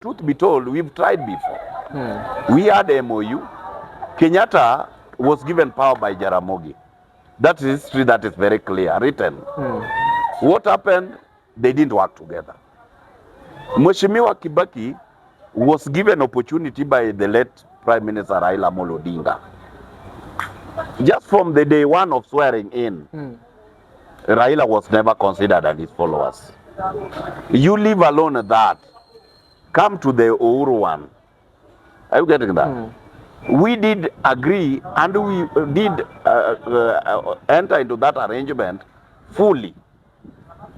truth be told, we've tried before. We had MOU. Kenyatta was given power by Jaramogi. That is history that is very clear, written. What happened? They didn't work together. Mheshimiwa Kibaki was given opportunity by the late Prime Minister Raila Odinga. Just from the day one of swearing in, Raila was never considered and his followers. You leave alone that. Come to the Uhuru one. Are you getting that? We did agree and we did enter into that arrangement fully,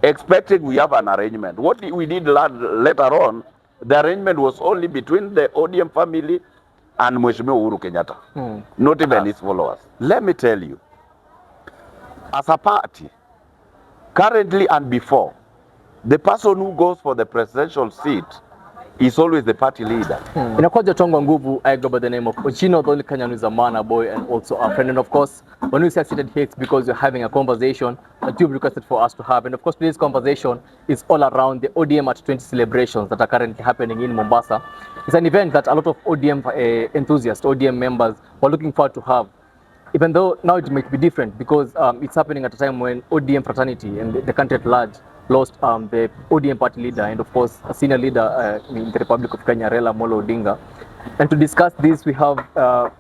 expecting we have an arrangement. What we did later on, the arrangement was only between the ODM family and Mheshimiwa Uhuru Kenyatta, not even his followers. Let me tell you, as a party, currently and before, the person who goes for the presidential seat is always the party leader. Inakuja Tongo Nguvu, I go by the name of Ochino, the only Kenyan who is a man, a boy, and also a friend. And of course, when we say seated here, it's because we're having a conversation that you've requested for us to have. And of course, today's conversation is all around the ODM at 20 celebrations that are currently happening in Mombasa. It's an event that a lot of ODM enthusiasts, ODM members were looking forward to have. Even though now it might be different because it's happening at a time when ODM fraternity and the country at large lost the ODM party leader and of course a senior leader in the Republic of Kenya, Raila Odinga. And to discuss this, we have a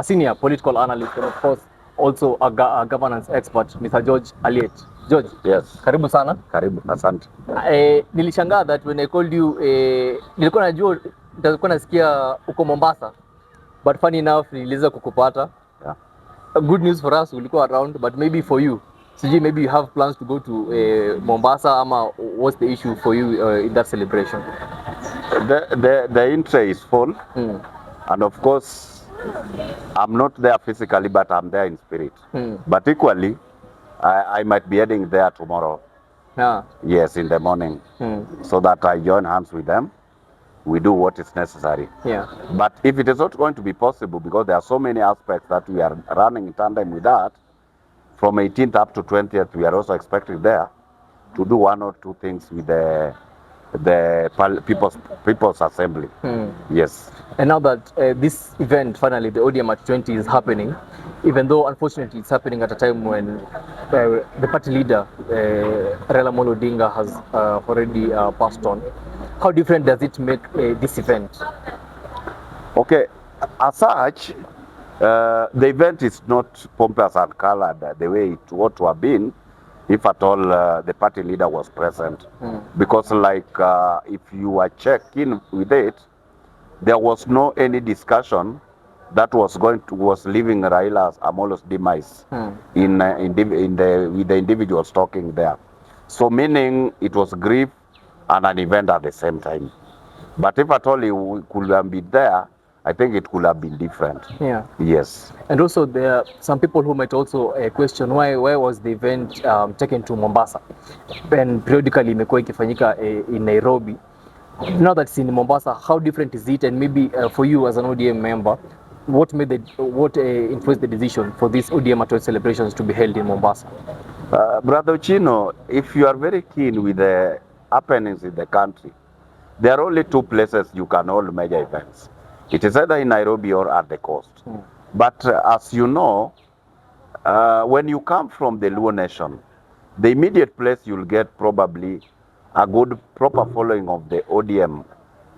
senior political analyst and of course also a governance expert, Mr. George Aliet. George. Yes. Karibu sana. Karibu, asante. Nilishangaa that when I called you, nilikuwa najua nitakuwa nasikia uko Mombasa, but funny enough niliweza kukupata. Yeah. Good news for us, ulikuwa around, but maybe for you, Siji, maybe you have plans to go to Mombasa, ama what's the issue for you in that celebration? The interest is full, and of course, I'm not there physically, but I'm there in spirit. But equally, I might be heading there tomorrow. Yeah. Yes, in the morning, so that I join hands with them. We do what is necessary. Yeah. But if it is not going to be possible, because there are so many aspects that we are running in tandem with that, from 18th up to 20th, we are also expecting there to do one or two things with the people's assembly. Yes. And now that this event, finally, the ODM at 20 is happening, even though unfortunately it's happening at a time when the party leader, Raila Odinga, has already passed on. How different does it make this event? Okay, as such, the event is not pompous and colored the way it ought to have been if at all the party leader was present. Because like if you were checking with it, there was no any discussion that was leaving Raila's Amolo's demise with the individuals talking there. So meaning it was grief and an event at the same time. But if at all he could have been there, I think it could have been different. Yeah. Yes. And also there are some people who might also question why was the event taken to Mombasa and periodically imekuwa ikifanyika in Nairobi. Now that it's in Mombasa, how different is it? And maybe for you as an ODM member, what influenced the decision for these ODM at 20 celebrations to be held in Mombasa? Brother Ochino, if you are very keen with the happenings in the country, there are only two places you can hold major events. It is either in Nairobi or at the coast. But as you know, when you come from the Luo nation, the immediate place you'll get probably a good proper following of the ODM.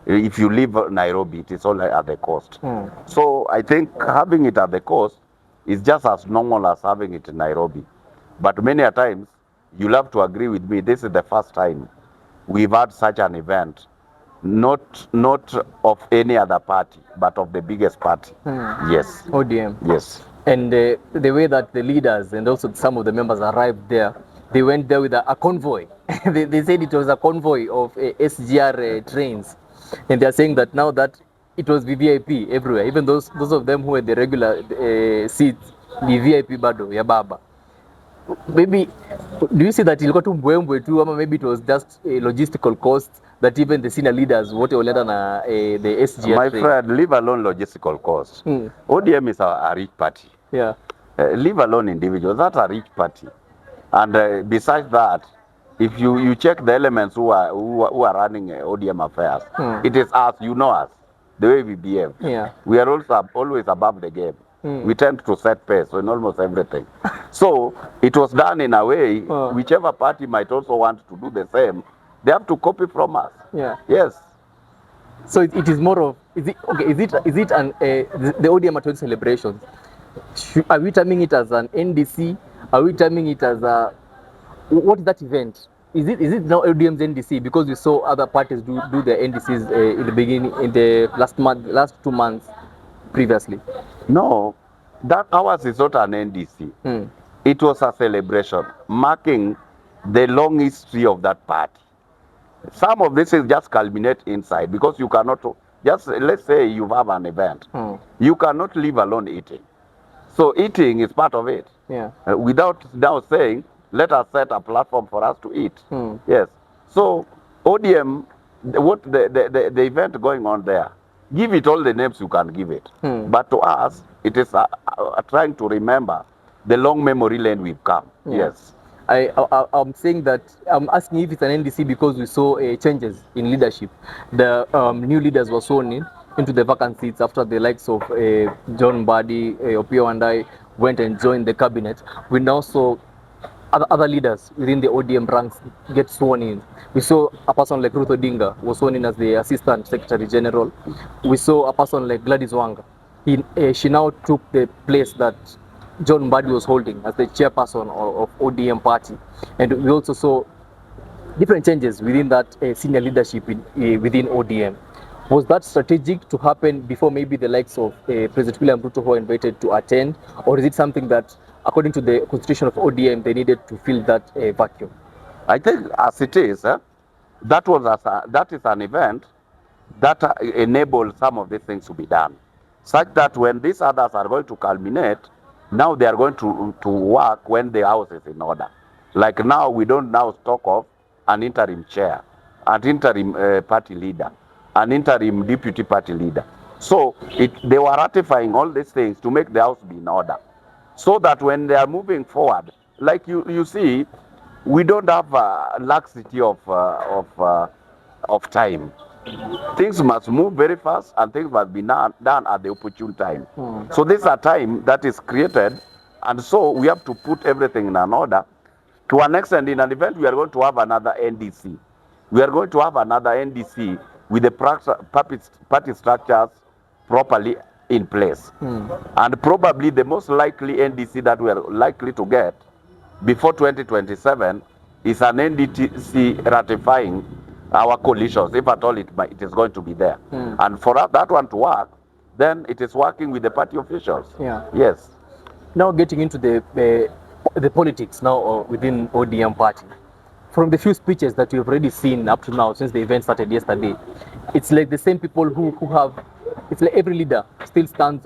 If you leave Nairobi, it is all at the coast. So I think having it at the coast is just as normal as having it in Nairobi. But many a times, you'll have to agree with me, this is the first time we've had such an event. Not of any other party, but of the biggest party. Yes. ODM. Yes. And the way that the leaders and also some of the members arrived there, they went there with a convoy. they said it was a convoy of SGR trains. And they're saying that now that it was VVIP everywhere, even those of them who had the regular seats, the VIP bado ya baba. Maybe, do you see that ilikuwa tu mbwembwe tu, ama maybe it was just a logistical cost that even the senior leaders wote waleta na the SGR My friend, leave alone logistical cost. ODM is a rich party. Yeah. Leave alone individuals, that's a rich party. And besides that, if you check the elements who are running ODM affairs, it is us, you know us, the way we behave. Yeah. We are also always above the game. We tend to set pace in almost everything. So it was done in a way, whichever party might also want to do the same, they have to copy from us. Yeah. Yes. So it is more of, is it okay? Is it an the ODM at 20 celebrations? Are we terming it as an NDC? Are we terming it as a, what is that event? Is it now ODM's NDC because we saw other parties do their NDCs in the beginning, in the last 2 months previously? No, that ours is not an NDC. It was a celebration marking the long history of that party. Some of this is just culminate inside because you cannot just, let's say you have an event, you cannot live alone eating. So eating is part of it. Yeah. Without now saying, let us set a platform for us to eat. Yes. So ODM, the event going on there, give it all the names you can give it. But to us, it is trying to remember the long memory lane we've come. Yes. I'm saying that, I'm asking if it's an NDC because we saw changes in leadership. The new leaders were sworn into the vacant seats after the likes of John Mbadi, Opiyo and I went and joined the cabinet. We now saw other leaders within the ODM ranks get sworn in. We saw a person like Raila Odinga was sworn in as the Assistant Secretary General. We saw a person like Gladys Wanga. She now took the place that John Mbadi was holding as the chairperson of ODM party. And we also saw different changes within that senior leadership within ODM. Was that strategic to happen before maybe the likes of President William Ruto were invited to attend? Or is it something that, according to the constitution of ODM, they needed to fill that vacuum? I think as it is, that is an event that enabled some of these things to be done, such that when these others are going to culminate, now they are going to work when the house is in order. Like now, we don't now talk of an interim chair, an interim party leader, an interim deputy party leader. So they were ratifying all these things to make the house be in order, so that when they are moving forward, like you see, we don't have a laxity of time. Things must move very fast and things must be done at the opportune time. So this is a time that is created, and so we have to put everything in an order. To an extent, in an event, we are going to have another NDC. We are going to have another NDC with the party structures properly in place. And probably the most likely NDC that we are likely to get before 2027 is an NDC ratifying our coalitions, if at all it is going to be there. And for that one to work, then it is working with the party officials. Yeah. Yes. Now getting into the politics now within ODM party. From the few speeches that we've already seen up to now since the event started yesterday, it's like the same people who have, it's like every leader still stands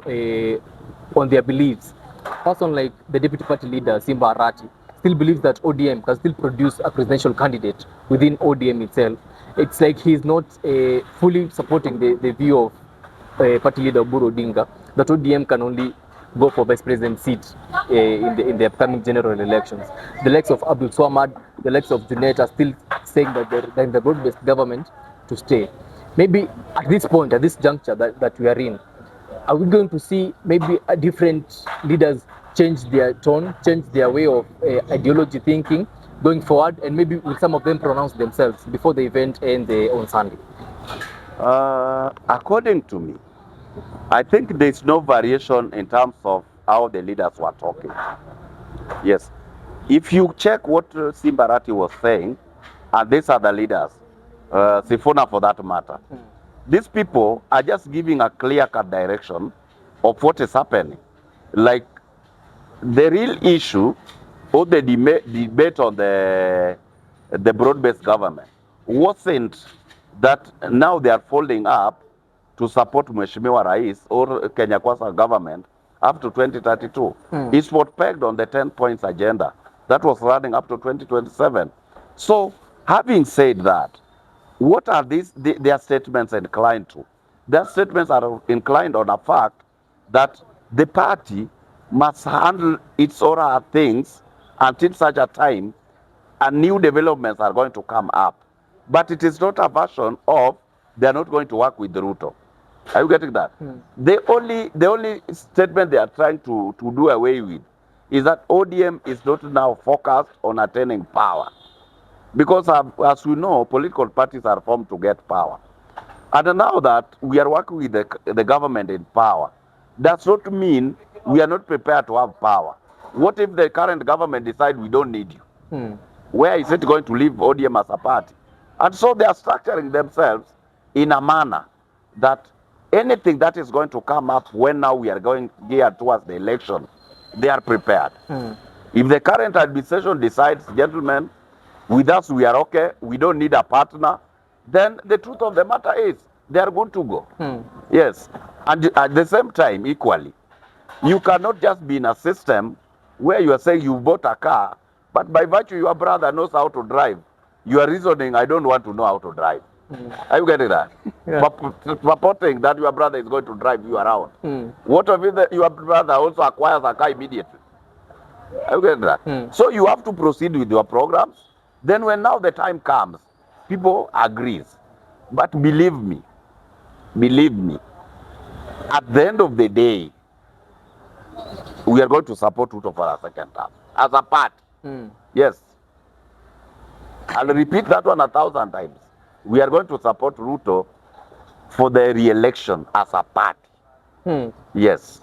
on their beliefs. A person like the deputy party leader, Simba Arati, still believes that ODM can still produce a presidential candidate within ODM itself. It's like he's not fully supporting the view of party leader Oburu Odinga, that ODM can only go for vice president seat in the upcoming general elections. The likes of Abdul Swamad, the likes of Junet are still saying that they're in the broad-based government to stay. Maybe at this point, at this juncture that we are in, are we going to see maybe different leaders change their tone, change their way of ideology thinking going forward, and maybe will some of them pronounce themselves before the event ends on Sunday? According to me, I think there's no variation in terms of how the leaders were talking. Yes. If you check what Simbarati was saying, and these are the leaders, Sifuna for that matter, these people are just giving a clear-cut direction of what is happening. Like, the real issue or the debate on the broad-based government wasn't that now they are folding up to support Mheshimiwa Rais or Kenya Kwanza government up to 2032. It's what pegged on the 10 points agenda that was running up to 2027. So, having said that, what are their statements inclined to? Their statements are inclined on the fact that the party must handle its own things until such a time and new developments are going to come up. But it is not a version of they are not going to work with Ruto. Are you getting that? The only statement they are trying to do away with is that ODM is not now focused on attaining power. Because as we know, political parties are formed to get power. And now that we are working with the government in power, does not mean we are not prepared to have power. What if the current government decide we don't need you? Where is it going to leave ODM as a party? And so they are structuring themselves in a manner that anything that is going to come up when now we are going geared towards the election, they are prepared. If the current administration decides, gentlemen, with us we are okay, we don't need a partner, then the truth of the matter is they are good to go. Yes. And at the same time, equally, you cannot just be in a system where you are saying you bought a car, but by virtue your brother knows how to drive, you are reasoning, I don't want to know how to drive. Are you getting that? Yeah. Purporting that your brother is going to drive you around. What if your brother also acquires a car immediately? Are you getting that? So you have to proceed with your programs. Then when now the time comes, people agrees. But believe me, at the end of the day, we are going to support Ruto for a second term. As a party. Yes. I'll repeat that one 1,000 times. We are going to support Ruto for the re-election as a party. Yes.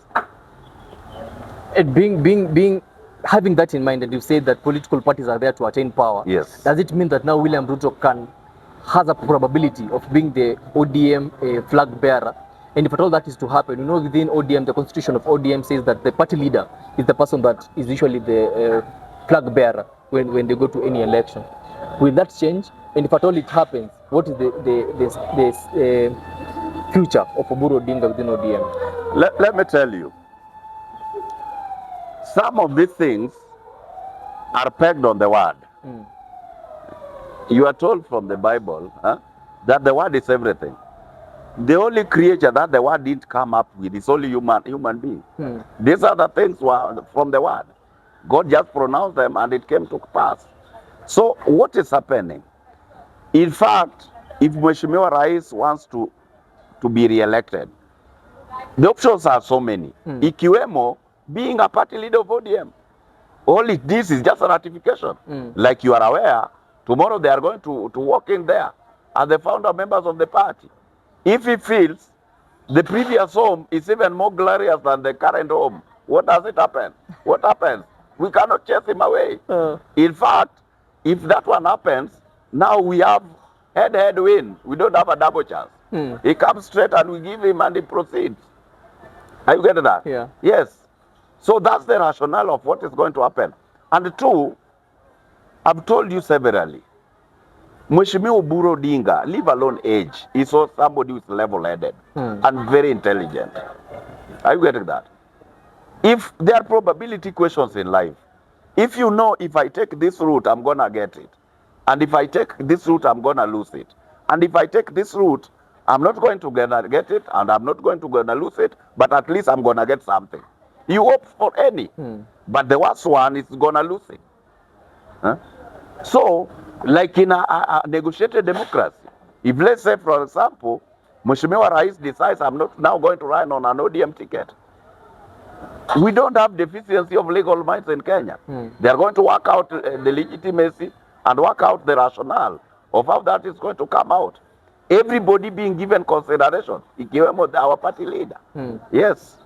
And having that in mind, and you say that political parties are there to attain power. Yes. Does it mean that now William Ruto has a probability of being the ODM flag bearer? And if at all that is to happen, you know, within ODM, the constitution of ODM says that the party leader is the person that is usually the flag bearer when they go to any election. Will that change? And if at all it happens, what is the future of Oburu Odinga within ODM? Let me tell you, some of these things are pegged on the word. You are told from the Bible that the word is everything. The only creature that the word didn't come up with is only human being. These other things were from the word. God just pronounced them and it came to pass. So what is happening? In fact, if Mheshimiwa Rais wants to be re-elected, the options are so many. Ikiwemo being a party leader of ODM. All this is just a ratification. Like you are aware, tomorrow they are going to walk in there as the founder members of the party. If he feels the previous home is even more glorious than the current home, what does it happen? What happens? We cannot chase him away. In fact, if that one happens, now we have head win. We don't have a double chance. He comes straight and we give him and he proceeds. Are you getting that? Yeah. Yes. So that's the rationale of what is going to happen. And two, I've told you severally, Mheshimiwa Oburu Odinga, leave alone age, is also somebody who is level-headed and very intelligent. Are you getting that? If there are probability questions in life, if you know if I take this route, I'm going to get it. And if I take this route, I'm going to lose it. And if I take this route, I'm not going to get it and I'm not going to lose it, but at least I'm going to get something. You hope for any, but the worst one is going to lose it. So, like in a negotiated democracy, if let's say, for example, Mheshimiwa Rais decides I'm not now going to run on an ODM ticket, we don't have deficiency of legal minds in Kenya. They are going to work out the legitimacy and work out the rationale of how that is going to come out. Everybody being given consideration, ikiwemo our party leader. Yes.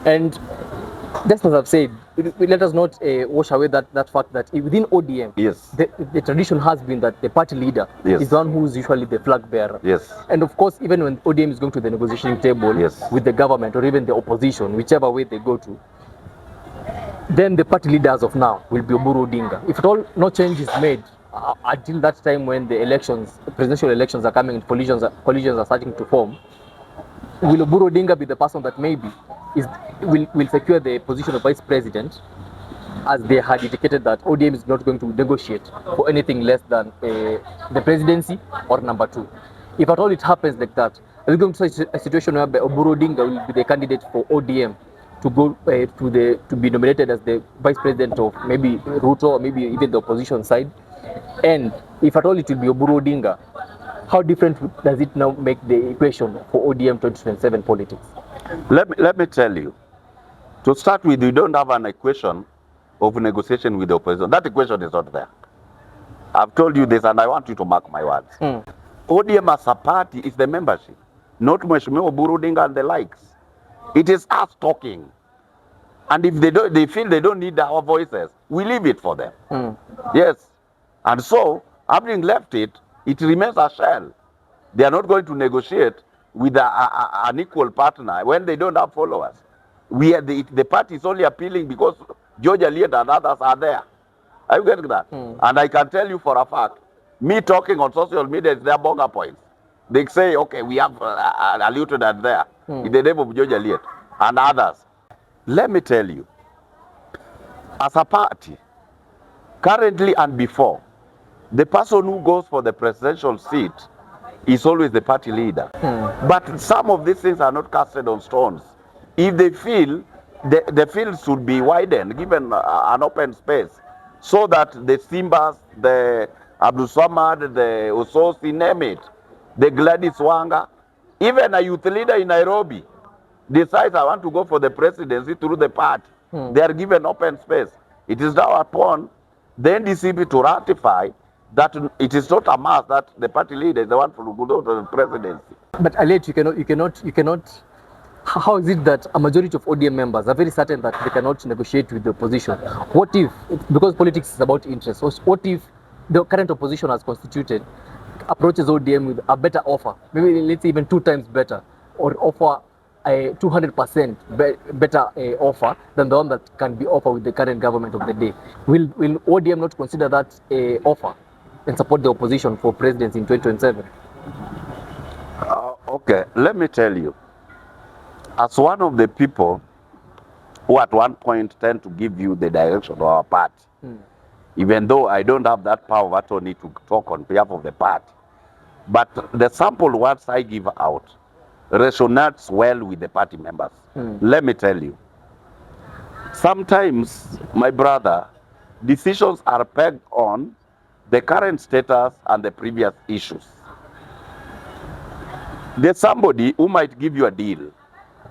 And just as I've said, let us not wash away that fact that within ODM, Yes. the tradition has been that the party leader Yes. is the one who is usually the flag bearer. Yes. And of course, even when ODM is going to the negotiating table Yes. with the government or even the opposition, whichever way they go to, then the party leader as of now will be Oburu Odinga. If at all no change is made until that time when the presidential elections are coming and coalitions are starting to form, will Oburu Odinga be the person that maybe will secure the position of vice president, as they had indicated that ODM is not going to negotiate for anything less than the presidency or number 2. If at all it happens like that, are we going to see a situation where Oburu Odinga will be the candidate for ODM to go to be nominated as the vice president of maybe Ruto or maybe even the opposition side, and if at all it will be Oburu Odinga, how different does it now make the equation for ODM 2027 politics? Let me tell you. To start with, you don't have an equation of negotiation with the opposition. That equation is not there. I've told you this, and I want you to mark my words. ODM as a party is the membership, not Mheshimiwa Oburu Odinga and the likes. It is us talking. And if they feel they don't need our voices, we leave it for them. Yes. And so, having left it, it remains a shell. They are not going to negotiate with an equal partner when they don't have followers. The party is only appealing because George Aliet and others are there. Are you getting that? And I can tell you for a fact, me talking on social media is their bonga points. They say, okay, we have a lieutenant there in the name of George Aliet and others. Let me tell you, as a party, currently and before, the person who goes for the presidential seat is always the party leader. But some of these things are not casted on stones. If they feel the field should be widened, given an open space, so that the Simbas, the Abdul Samad, the Ososi, name it, the Gladys Wanga, even a youth leader in Nairobi decides I want to go for the presidency through the party, they are given open space. It is now upon the NDCP to ratify that it is not a must that the party leader is the one to go to the presidency. But Aliet, you cannot. How is it that a majority of ODM members are very certain that they cannot negotiate with the opposition? What if, because politics is about interest, what if the current opposition has constituted approaches ODM with a better offer, maybe let's say even 2 times better, or offer a 200% better offer than the one that can be offered with the current government of the day? Will ODM not consider that offer and support the opposition for presidency in 2027? Okay, let me tell you. As one of the people who at one point tend to give you the direction of our party, even though I don't have that power of attorney to talk on behalf of the party, but the sample words I give out resonates well with the party members. Let me tell you, sometimes, my brother, decisions are pegged on the current status and the previous issues. There's somebody who might give you a deal,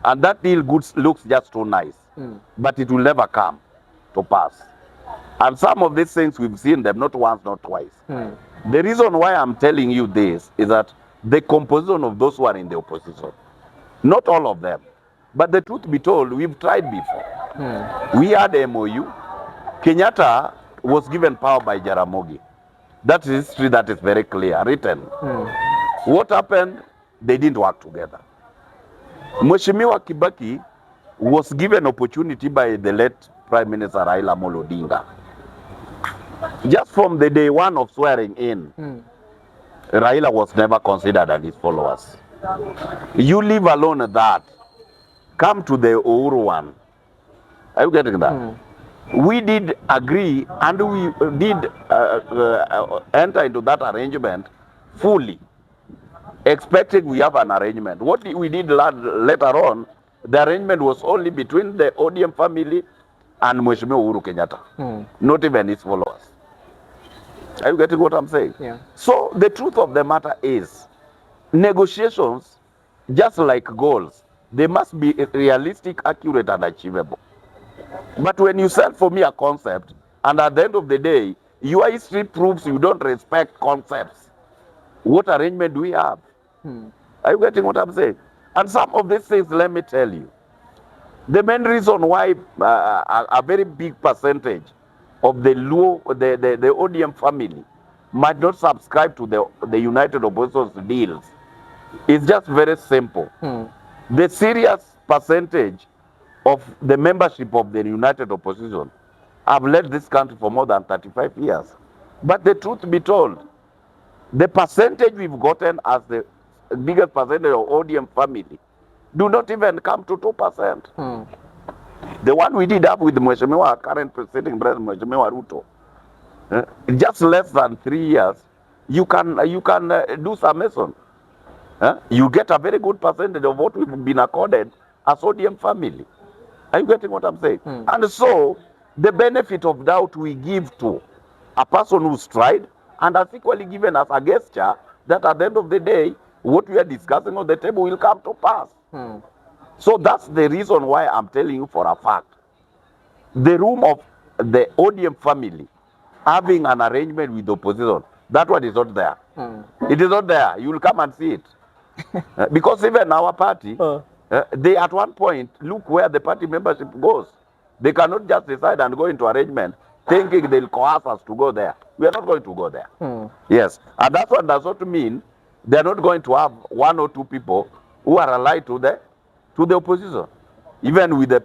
and that deal looks just too nice, but it will never come to pass. And some of these things, we've seen them not once, not twice. The reason why I'm telling you this is that the composition of those who are in the opposition, not all of them, but the truth be told, we've tried before. We had a MOU. Kenyatta was given power by Jaramogi. That is history that is very clear, written. What happened? They didn't work together. Mheshimiwa Kibaki was given opportunity by the late Prime Minister Raila Odinga. Just from the day one of swearing in, Raila was never considered as his followers. You leave alone that. Come to the Uhuru one. Are you getting that? We did agree and we did enter into that arrangement fully, expecting we have an arrangement. What we did later on, the arrangement was only between the ODM family and Mheshimiwa Uhuru Kenyatta, not even his followers. Are you getting what I'm saying? Yeah. So the truth of the matter is, negotiations, just like goals, they must be realistic, accurate, and achievable. But when you sell for me a concept, and at the end of the day, your history proves you don't respect concepts, what arrangement do we have? Are you getting what I'm saying? And some of these things, let me tell you, the main reason why a very big percentage of the ODM family might not subscribe to the United Opposition's deals is just very simple. The serious percentage of the membership of the United Opposition have led this country for more than 35 years. But the truth be told, the percentage we've gotten as the biggest percentage of ODM family do not even come to 2%. The one we did have with Mheshimiwa, current president, Mheshimiwa Ruto, just less than 3 years, you can do summation. You get a very good percentage of what we've been accorded as ODM family. Are you getting what I'm saying? And so the benefit of doubt we give to a person who's tried and has equally given us a gesture that at the end of the day, what we are discussing on the table will come to pass. So that's the reason why I'm telling you for a fact. The room of the ODM family having an arrangement with the opposition, that one is not there. It is not there. You will come and see it. Because even our party, they at one point look where the party membership goes. They cannot just decide and go into arrangement thinking they'll coerce us to go there. We are not going to go there. Yes. And that one does not mean they're not going to have one or two people who are allied to the opposition. Even with the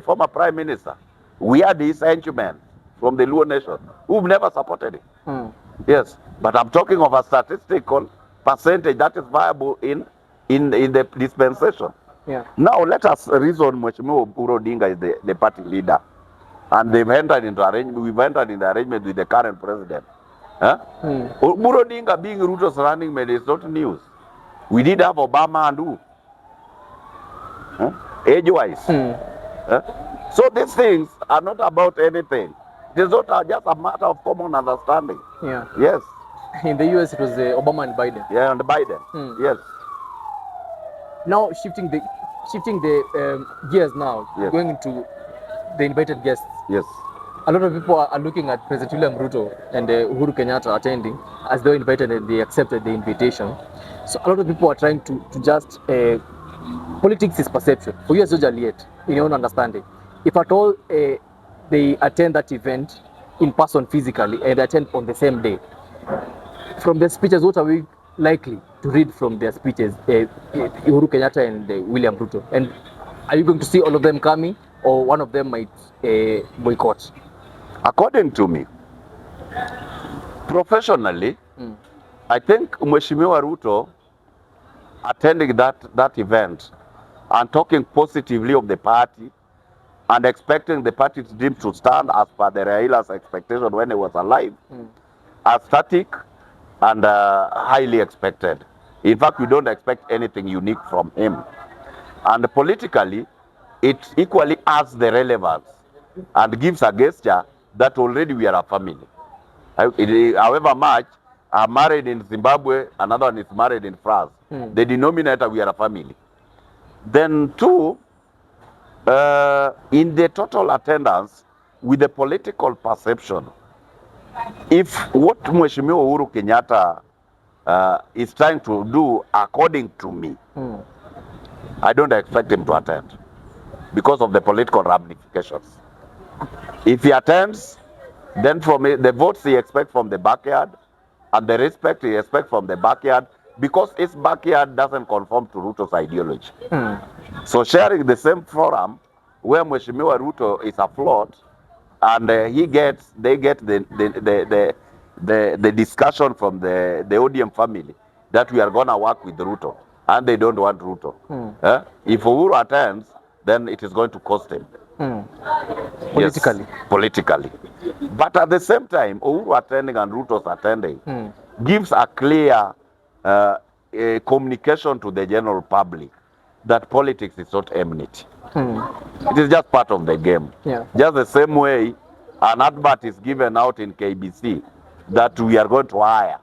former prime minister, we had these henchmen from the Luo nation who've never supported it. Yes. But I'm talking of a statistical percentage that is viable in the dispensation. Yeah. Now let us reason Mheshimiwa Odinga is the party leader. And they've entered into arrangement, we've entered into arrangement with the current president. Odinga being Ruto's running mate is not news. We did have Obama and who? Age-wise. So these things are not about anything. It is not just a matter of common understanding. Yeah. Yes. In the US, it was Obama and Biden. Yeah, and Biden. Yes. Now shifting the gears now, Yes. going into the invited guests. Yes. A lot of people are looking at President William Ruto and Uhuru Kenyatta attending as they were invited and they accepted the invitation. So a lot of people are trying to just politics is perception. For you as Judge Aliet, in your own understanding, if at all they attend that event in person physically and attend on the same day, from their speeches, what are we likely to read from their speeches, Uhuru Kenyatta and William Ruto? And are you going to see all of them coming, or one of them might boycott? According to me, professionally, I think Mheshimiwa Ruto attending that event and talking positively of the party and expecting the party's dream to stand as per the Raila's expectation when he was alive, are static and highly expected. In fact, we don't expect anything unique from him. And politically, it equally adds the relevance and gives a gesture that already we are a family. However much are married in Zimbabwe, another one is married in France. The denominator, we are a family. Then two, in the total attendance, with the political perception, if what Mheshimiwa Uhuru Kenyatta is trying to do, according to me, I don't expect him to attend because of the political ramifications. If he attends, then from the votes he expects from the backyard and the respect he expects from the backyard, because his backyard doesn't conform to Ruto's ideology. So sharing the same forum where Mheshimiwa Ruto is afloat and they get the discussion from the ODM family that we are going to work with Ruto and they don't want Ruto. If Uhuru attends, then it is going to cost him. Politically. Yes, politically. But at the same time, Uhuru attending and Ruto's attending gives a clear communication to the general public that politics is not enmity. It is just part of the game. Yeah. Just the same way an advert is given out in KBC that we are going to hire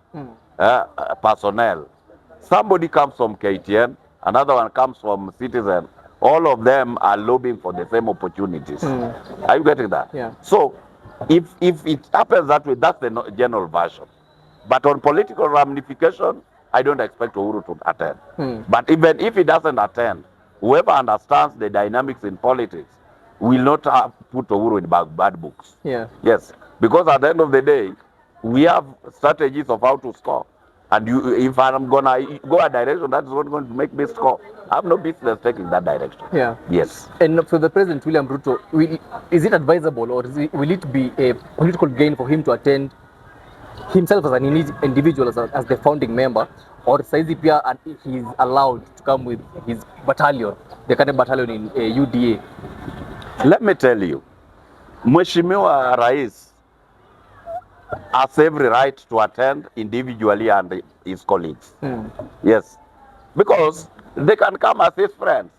personnel. Somebody comes from KTN, another one comes from Citizen. All of them are lobbying for the same opportunities. Are you getting that? Yeah. So if it happens that way, that's the general version. But on political ramification, I don't expect Uhuru to attend. But even if he doesn't attend, whoever understands the dynamics in politics will not put Uhuru in bad books. Yeah. Yes, because at the end of the day, we have strategies of how to score. And if I'm gonna go a direction that is not going to make me score, I have no business taking that direction. Yeah. Yes. And for the President William Ruto, is it advisable or will it be a political gain for him to attend himself as an individual, as the founding member, or saizi pia he is allowed to come with his battalion, the kind of battalion in UDA? Let me tell you, Mheshimiwa Rais has every right to attend individually and his colleagues. Yes, because they can come as his friends.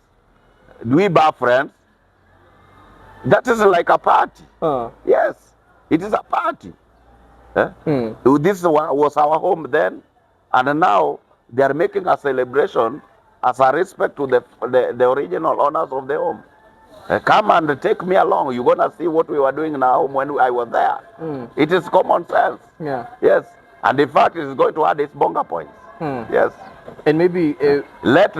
We bar friends. That is like a party. Uh, Yes, it is a party. Eh? This was our home then, and now they are making a celebration as a respect to the original owners of the home. Come and take me along. You're gonna see what we were doing in our home when I was there. It is common sense. yeah. Yes, and in fact, it is going to add its bonga points. Yes. And maybe Let the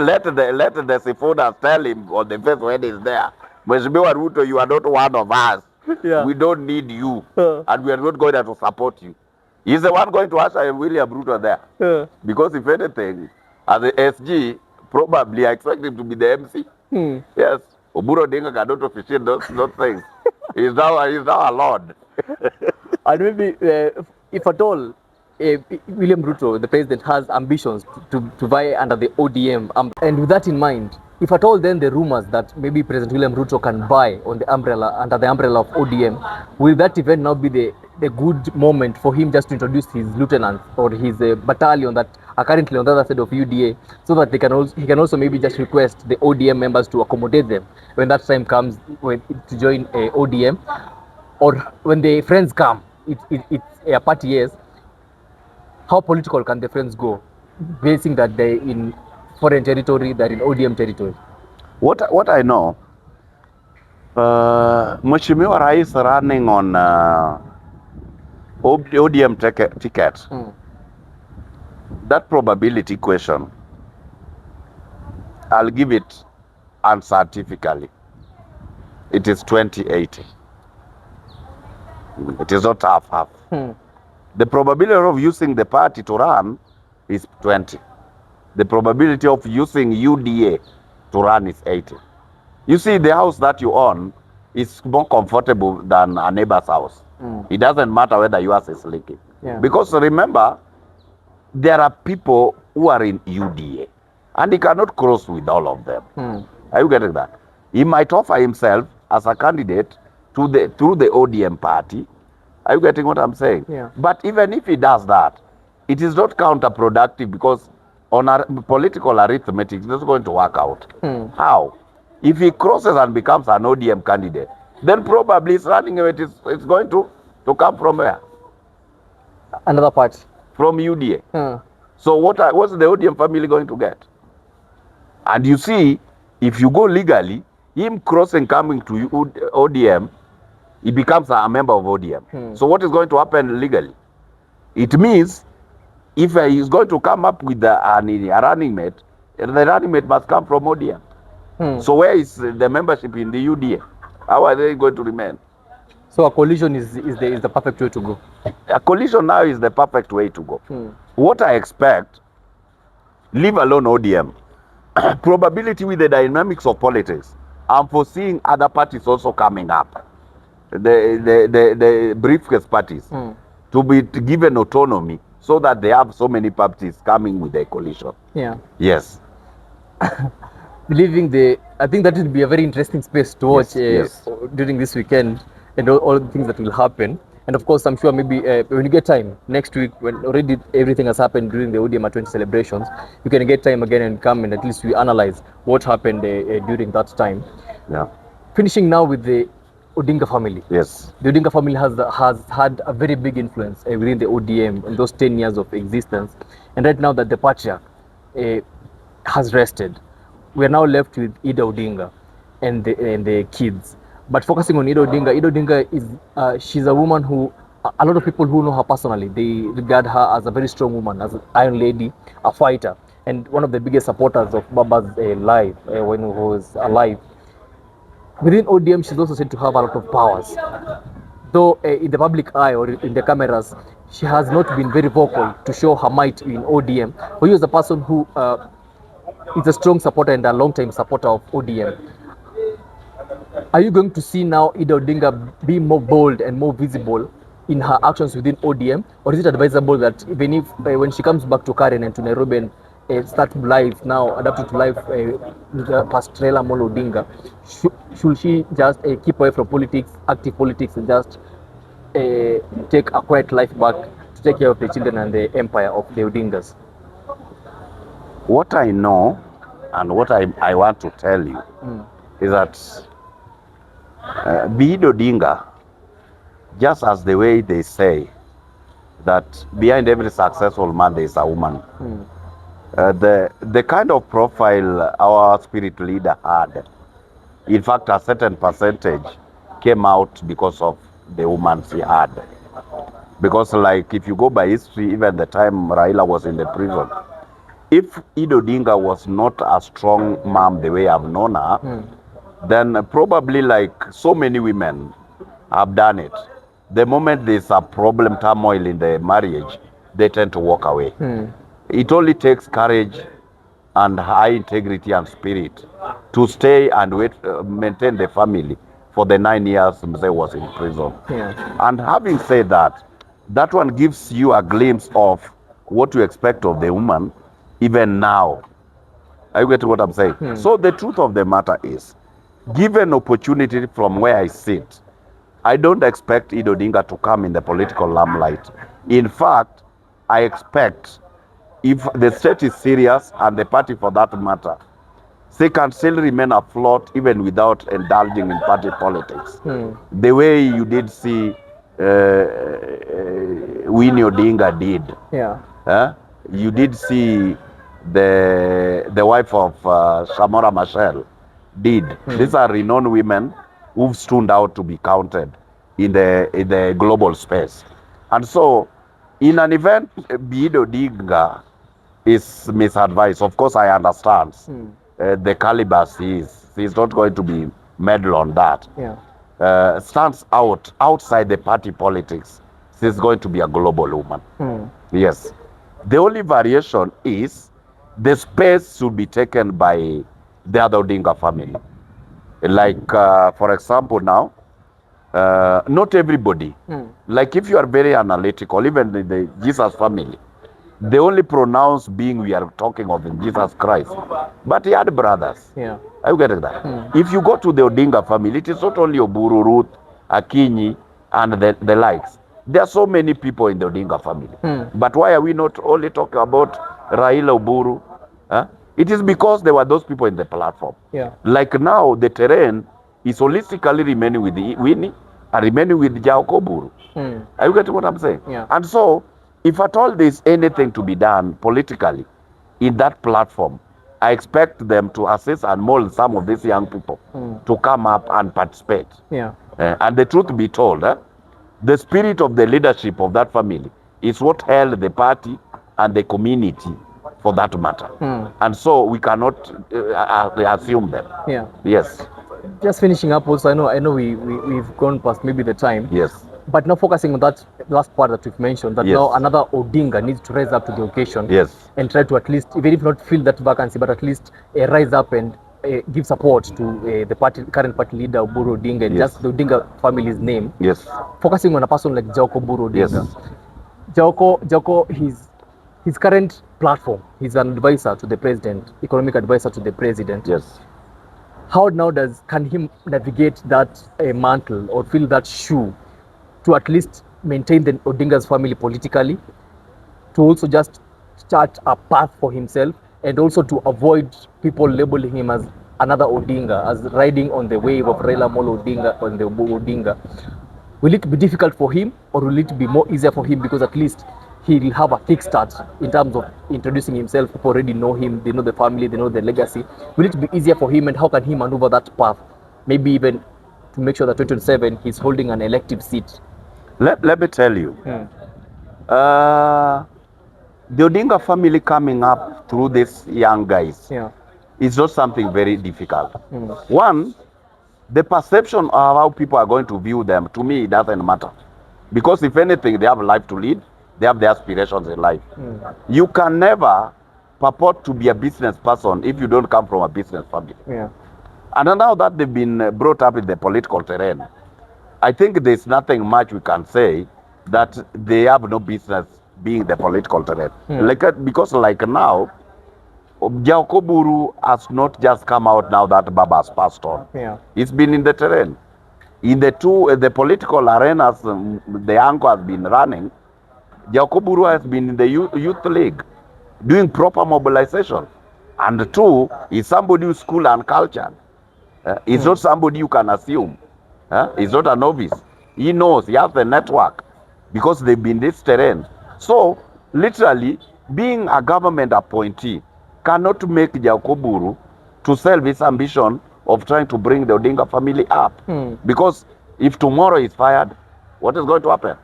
Sifodas tell him on the face when he's there. Mheshimiwa Ruto, you are not one of us. Yeah. We don't need you, and we are not going to support you. He's the one going to usher William Ruto there. Because if anything, as the SG, probably I expect him to be the MC. Yes. Oburu Odinga cannot officiate those things. He's now a lord. and maybe if at all William Ruto, the president, has ambitions to vie under the ODM, and with that in mind, if at all then the rumors that maybe President William Ruto can vie on the umbrella under the umbrella of ODM, will that event now be the good moment for him just to introduce his lieutenants or his battalion that are currently on the other side of UDA, so that he can also maybe just request the ODM members to accommodate them when that time comes to join ODM, or when the friends come, it's a party, yes. How political can the friends go, basing that they're in foreign territory, they're in ODM territory? What I know, Mheshimiwa Rais running on ODM ticket. That probability question, I'll give it unscientifically. It is 20-80. It is not half-half. The probability of using the party to run is 20. The probability of using UDA to run is 80. You see, the house that you own is more comfortable than a neighbor's house. It doesn't matter whether yours is leaking. Yeah. Because remember, there are people who are in UDA, and he cannot cross with all of them. Are you getting that? He might offer himself as a candidate through the ODM party. Are you getting what I'm saying? Yeah. But even if he does that, it is not counterproductive, because on a political arithmetic, it's not going to work out. How? If he crosses and becomes an ODM candidate, then probably his running away it's going to come from where? Another party. From UDA. So what's the ODM family going to get? And you see, if you go legally, him crossing coming to ODM, he becomes a member of ODM. So what is going to happen legally? It means if he is going to come up with a running mate, the running mate must come from ODM. So where is the membership in the UDA? How are they going to remain? So a coalition is the perfect way to go. A coalition now is the perfect way to go. What I expect, leave alone ODM, probability with the dynamics of politics, I'm foreseeing other parties also coming up. The briefcase parties to be given autonomy, so that they have so many parties coming with the coalition. Yeah. Yes. I think that would be a very interesting space to watch during this weekend, and all the things that will happen. And of course, I'm sure maybe when you get time next week, when already everything has happened during the ODM 20 celebrations, you can get time again and come and at least we analyze what happened during that time. Yeah. Finishing now with the Odinga family. Yes. The Odinga family has had a very big influence within the ODM in those 10 years of existence. And right now that the patriarch has rested, we are now left with Ida Odinga and the kids. But focusing on Ida Odinga is she's a woman who a lot of people who know her personally, they regard her as a very strong woman, as an iron lady, a fighter, and one of the biggest supporters of Baba's life when he was alive. Within ODM, she's also said to have a lot of powers. Though in the public eye or in the cameras, she has not been very vocal to show her might in ODM. But he is a person who is a strong supporter and a long-time supporter of ODM. Are you going to see now Ida Odinga be more bold and more visible in her actions within ODM? Or is it advisable that even if when she comes back to Karen and to Nairobi and start life now, adapted to life past Raila Odinga, should she just keep away from politics, active politics, and just take a quiet life back to take care of the children and the empire of the Odingas? What I know and what I want to tell you is that Be Odinga, just as the way they say that behind every successful man there is a woman. The kind of profile our spirit leader had, in fact, a certain percentage came out because of the woman she had. Because, like, if you go by history, even the time Raila was in the prison, if Odinga was not a strong mom the way I've known her, then probably, like so many women have done it, the moment there's a problem, turmoil in the marriage, they tend to walk away. It only takes courage and high integrity and spirit to stay and wait, maintain the family for the 9 years Mzee was in prison. And having said that, that one gives you a glimpse of what you expect of the woman even now. Are you getting what I'm saying? So the truth of the matter is, given opportunity from where I sit, I don't expect Odinga to come in the political limelight. In fact, I expect, if the state is serious and the party for that matter, they can still remain afloat even without indulging in party politics. The way you did see Winnie Odinga did. You did see the wife of Shamora Machel did. These are renowned women who've stood out to be counted in the global space. And so, in an event, Be Odinga is misadvised. Of course, I understand the caliber he is. He's not going to be meddled on that. Stands outside the party politics. She's going to be a global woman. Yes. The only variation is the space should be taken by the other Odinga family. Like, for example, now, not everybody. Like, if you are very analytical, even the Jesus family, they only pronounce being we are talking of in Jesus Christ. But he had brothers. Are you getting that? If you go to the Odinga family, it is not only Oburu, Ruth, Akinyi, and the likes. There are so many people in the Odinga family. But why are we not only talking about Raila Oburu? It is because there were those people in the platform. Like now, the terrain is holistically remaining with Winnie and remaining with Jaokoburu. Are you getting what I'm saying? And so, if at all there is anything to be done politically in that platform, I expect them to assist and mold some of these young people to come up and participate. And the truth be told, the spirit of the leadership of that family is what held the party and the community for that matter. And so we cannot assume them. Yes. Just finishing up also, I know we've gone past maybe the time. Yes. But now focusing on that last part that we've mentioned, that now another Odinga needs to rise up to the occasion and try to at least, even if not fill that vacancy, but at least rise up and give support to the current party leader, Oburu Odinga, and just the Odinga family's name. Focusing on a person like Jaoko Oburu Odinga. Jaoko, his current platform, he's an advisor to the president, economic advisor to the president. How now can he navigate that mantle or fill that shoe to at least maintain the Odinga's family politically, to also just start a path for himself, and also to avoid people labeling him as another Odinga, as riding on the wave of Raila Molo Odinga or the Odinga? Will it be difficult for him, or will it be more easier for him because at least he will have a kickstart in terms of introducing himself? People already know him, they know the family, they know the legacy. Will it be easier for him, and how can he maneuver that path? Maybe even to make sure that 2027 he's holding an elective seat. Let me tell you, the Odinga family coming up through these young guys is not something very difficult. One, the perception of how people are going to view them, to me, it doesn't matter. Because if anything, they have a life to lead, they have their aspirations in life. You can never purport to be a business person if you don't come from a business family. And now that they've been brought up in the political terrain, I think there's nothing much we can say that they have no business being the political terrain. Because like now, Jaokoburu has not just come out now that Baba has passed on. It's been in the terrain. In the political arenas the uncle has been running, Jaokoburu has been in the youth league doing proper mobilization. And two, is somebody who's school and culture. It's not somebody you can assume He's not a novice. He knows, he has the network because they've been this terrain. So, literally, being a government appointee cannot make Jakoburu to sell his ambition of trying to bring the Odinga family up. Because if tomorrow he's fired, what is going to happen?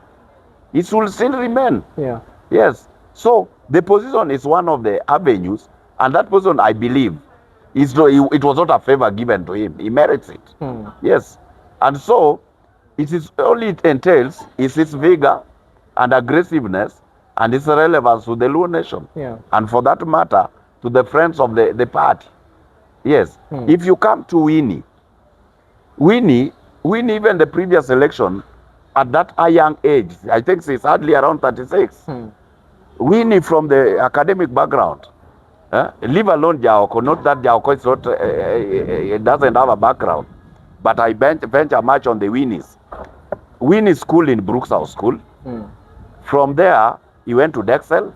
It will still remain. Yeah. Yes. So the position is one of the avenues, and that position, I believe, it was not a favor given to him. He merits it. Yes. And so it is only it entails is its vigor and aggressiveness and its relevance to the Luo nation. Yeah. And for that matter, to the friends of the party. Yes. If you come to Winnie, even the previous election, at that young age, I think she's hardly around 36. Winnie from the academic background, leave alone Jaoko, not that Jaoko is not, it doesn't have a background, but I venture much on the Winnie's. Winnie's school in Brooks House School. From there, he went to Dexel.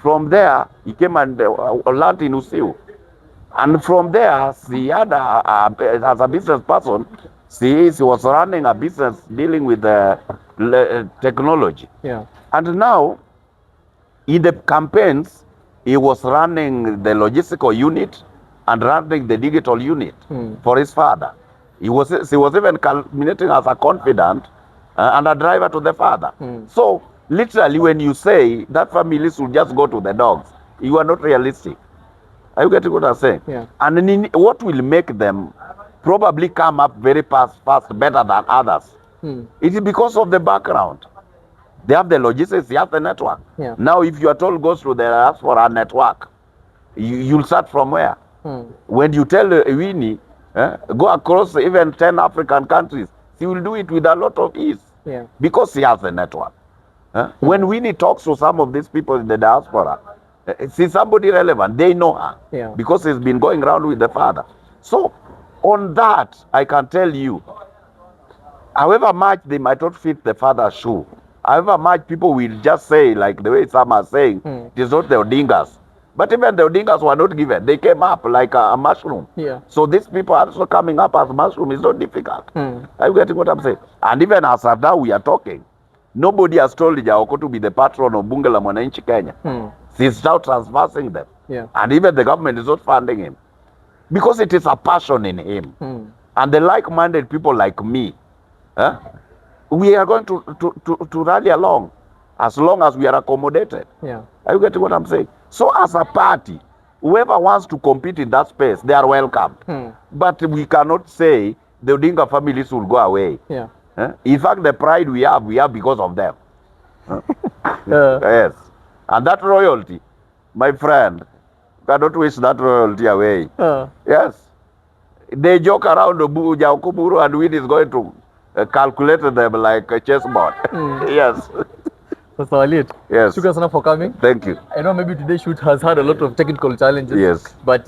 From there, he came and learned in Usiu. And from there, she had, as a business person, she was running a business dealing with technology. Yeah. And now, in the campaigns, he was running the logistical unit and running the digital unit for his father. She was even culminating as a confidant and a driver to the father. So, literally, when you say that family should just go to the dogs, you are not realistic. Are you getting what I'm saying? Yeah. And what will make them probably come up very fast better than others? It is because of the background. They have the logistics, they have the network. Yeah. Now, if you are told go through the diaspora network, you'll start from where? When you tell Winnie, go across even 10 African countries, she will do it with a lot of ease. Yeah. Because she has the network. When Winnie talks to some of these people in the diaspora, she's somebody relevant. They know her. Yeah. Because she's been going around with the father. So, on that, I can tell you, however much they might not fit the father's shoe, however much people will just say, like the way some are saying, it is not the Odingas. But even the Odingas were not given. They came up like a mushroom. Yeah. So these people are also coming up as mushroom. It's not difficult. Are you getting what I'm saying? And even as of now we are talking, nobody has told Jaoko to be the patron of Bunge la Mwananchi Kenya. He's now transversing them. Yeah. And even the government is not funding him. Because it is a passion in him. And the like-minded people like me, we are going to rally along as long as we are accommodated. Yeah. Are you getting what I'm saying? So as a party, whoever wants to compete in that space, they are welcome. But we cannot say the Odinga families will go away. Yeah. In fact, the pride we have because of them. Yes. And that royalty, my friend, cannot wish that royalty away. Yes. They joke around Jakoburu and Win is going to calculate them like a chessboard. Yes. Pastor Aliet, Yes. shukran sana for coming. Thank you. I know maybe today's shoot has had a lot of technical challenges. Yes. But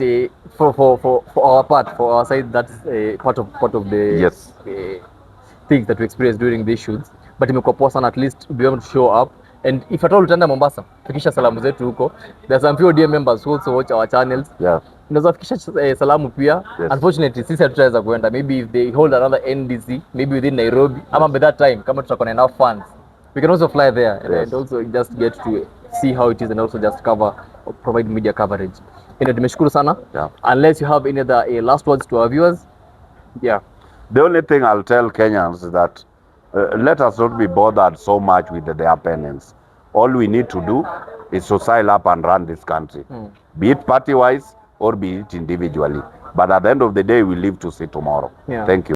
for our part, for our side, that's part of the Yes. things that we experience during these shoots. But imekuwa poa sana, at least to be able to show up. And if at all utaenda Mombasa, fikisha salamu zetu huko. There are some few ODM members who also watch our channels. Yeah. Unaweza fikisha salamu pia. Yes. Unfortunately, sisi hatutaweza kuenda. Maybe if they hold another NDC, maybe within Nairobi, ama by that time, kama tutakuwa na enough funds, we can also fly there and also just get to see how it is and also just cover or provide media coverage. Tumeshukuru sana. Yeah. Unless you have any other last words to our viewers. Yeah. The only thing I'll tell Kenyans is that let us not be bothered so much with the opponents. All we need to do is to style up and run this country, be it party-wise or be it individually. But at the end of the day, we live to see tomorrow. Yeah. Thank you.